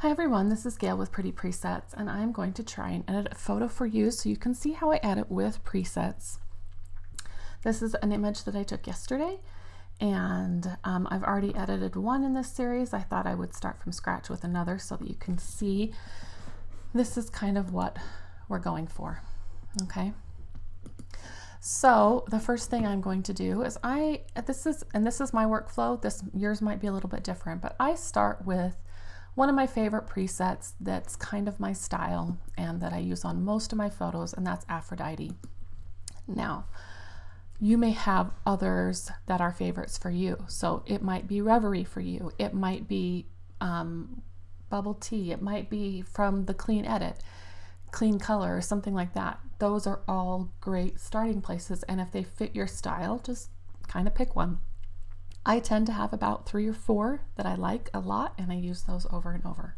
Hi everyone, this is Gail with Pretty Presets, and I'm going to try and edit a photo for you so you can see how I edit with presets. This is an image that I took yesterday, and I've already edited one in this series. I thought I would start from scratch with another so that you can see this is kind of what we're going for, okay? So the first thing I'm going to do is this is my workflow. Yours might be a little bit different, but I start with one of my favorite presets that's kind of my style and that I use on most of my photos, and that's Aphrodite. Now, you may have others that are favorites for you. So it might be Reverie for you. It might be Bubble Tea. It might be from the Clean Edit, Clean Color, or something like that. Those are all great starting places, and if they fit your style, just kind of pick one. I tend to have about 3 or 4 that I like a lot, and I use those over and over.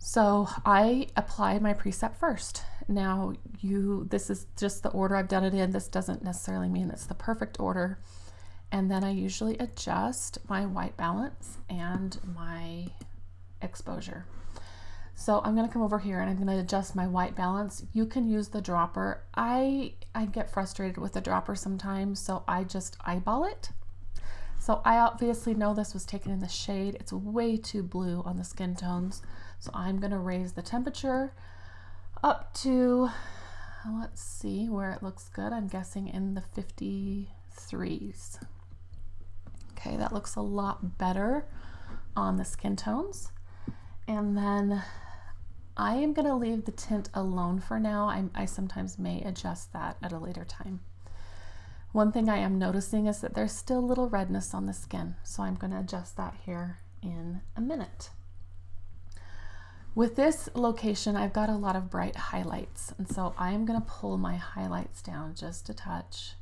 So I apply my preset first. Now this is just the order I've done it in. This doesn't necessarily mean it's the perfect order. And then I usually adjust my white balance and my exposure. So I'm going to come over here and I'm going to adjust my white balance. You can use the dropper. I get frustrated with the dropper sometimes, so I just eyeball it. So I obviously know this was taken in the shade. It's way too blue on the skin tones. So I'm going to raise the temperature up to, let's see where it looks good. I'm guessing in the 53s. Okay, that looks a lot better on the skin tones. And then I am going to leave the tint alone for now. I sometimes may adjust that at a later time. One thing I am noticing is that there's still a little redness on the skin, so I'm going to adjust that here in a minute. With this location, I've got a lot of bright highlights, and so I'm going to pull my highlights down just a touch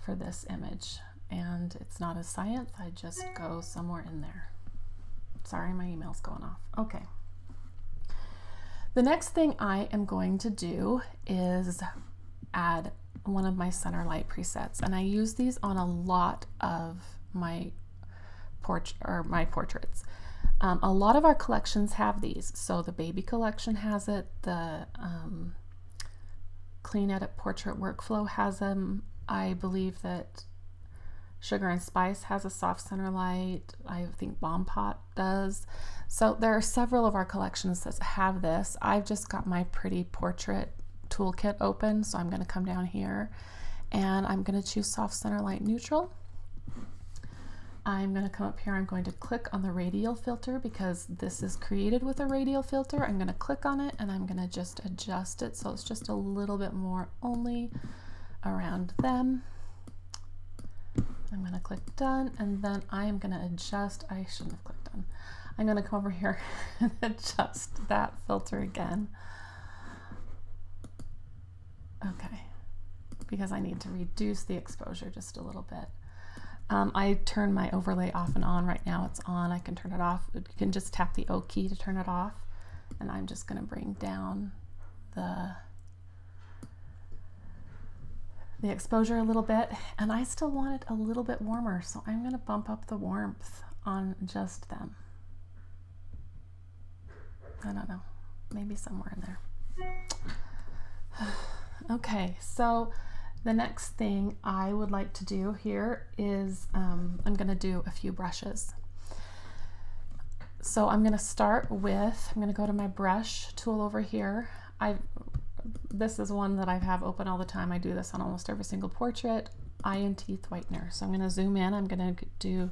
for this image. And it's not a science, I just go somewhere in there. Sorry, my email's going off. Okay. The next thing I am going to do is add one of my center light presets, and I use these on a lot of my portraits. A lot of our collections have these. So the baby collection has it, the Clean Edit Portrait Workflow has them. I believe that Sugar and Spice has a soft center light. I think Bomb Pot does. So there are several of our collections that have this. I've just got my Pretty Portrait toolkit open, so I'm going to come down here and I'm going to choose soft center light neutral. I'm going to come up here, I'm going to click on the radial filter because this is created with a radial filter. I'm going to click on it and I'm going to just adjust it so it's just a little bit more only around them. I'm going to click done, and then I am going to adjust, I shouldn't have clicked done. I'm going to come over here and adjust that filter again. Okay, because I need to reduce the exposure just a little bit. I turn my overlay off and on. Right now it's on. I can turn it off. You can just tap the O key to turn it off. And I'm just going to bring down the exposure a little bit. And I still want it a little bit warmer, so I'm going to bump up the warmth on just them. I don't know, maybe somewhere in there. Okay, so the next thing I would like to do here is I'm going to do a few brushes. So I'm going to start with, I'm going to go to my brush tool over here. This is one that I have open all the time. I do this on almost every single portrait. Eye and teeth whitener. So I'm going to zoom in. I'm going to do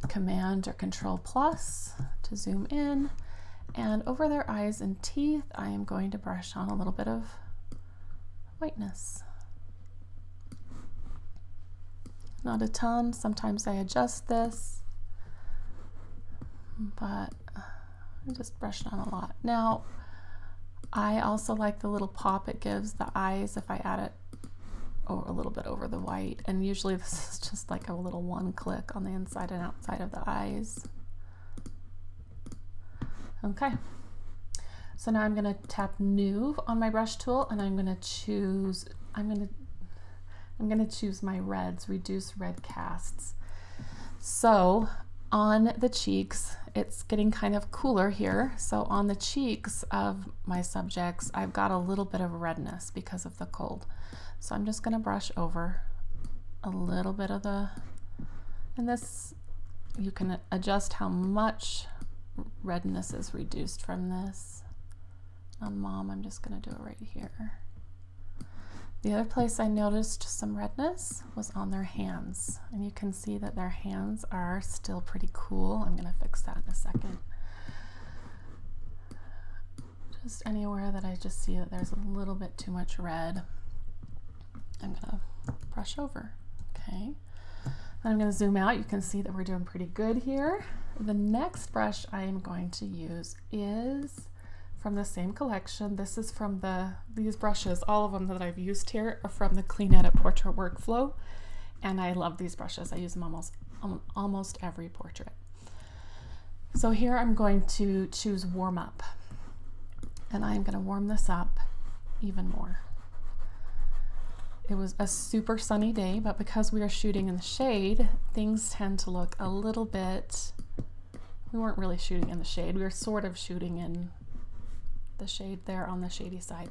Command or Control plus to zoom in. And over their eyes and teeth, I am going to brush on a little bit of whiteness. Not a ton. Sometimes I adjust this, but I just brushed on a lot. Now, I also like the little pop it gives the eyes if I add it a little bit over the white. And usually this is just like a little one click on the inside and outside of the eyes. Okay. So now I'm going to tap New on my brush tool, and I'm going to choose my reds, reduce red casts. So On the cheeks, it's getting kind of cooler here. So on the cheeks of my subjects, I've got a little bit of redness because of the cold. So I'm just gonna brush over a little bit of and this, you can adjust how much redness is reduced from this. On Mom, I'm just gonna do it right here. The other place I noticed some redness was on their hands, and you can see that their hands are still pretty cool. I'm gonna fix that in a second. Just anywhere that I just see that there's a little bit too much red, I'm gonna brush over, okay? Then I'm gonna zoom out. You can see that we're doing pretty good here. The next brush I am going to use is from the same collection. This is from these brushes, all of them that I've used here are from the Clean Edit Portrait Workflow, and I love these brushes. I use them almost every portrait. So here I'm going to choose Warm Up, and I'm going to warm this up even more. It was a super sunny day, but because we are shooting in the shade, things tend to look a little bit, we weren't really shooting in the shade, we were sort of shooting in the shade there on the shady side.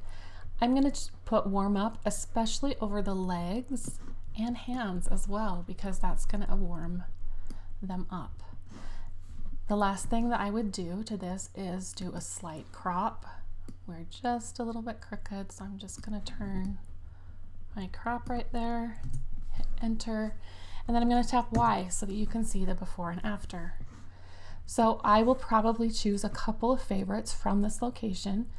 I'm going to put Warm Up, especially over the legs and hands as well, because that's going to warm them up. The last thing that I would do to this is do a slight crop. We're just a little bit crooked, so I'm just going to turn my crop right there, hit enter, and then I'm going to tap Y so that you can see the before and after. So I will probably choose a couple of favorites from this location,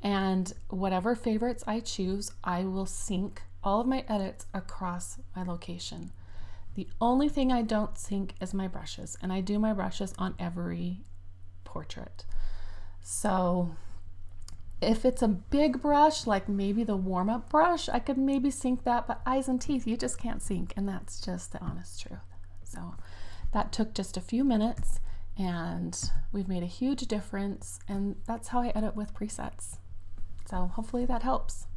and whatever favorites I choose, I will sync all of my edits across my location. The only thing I don't sync is my brushes, and I do my brushes on every portrait. So if it's a big brush, like maybe the warm-up brush, I could maybe sync that, but eyes and teeth, you just can't sync, and that's just the honest truth. So that took just a few minutes, and we've made a huge difference, and that's how I edit with presets. So hopefully that helps.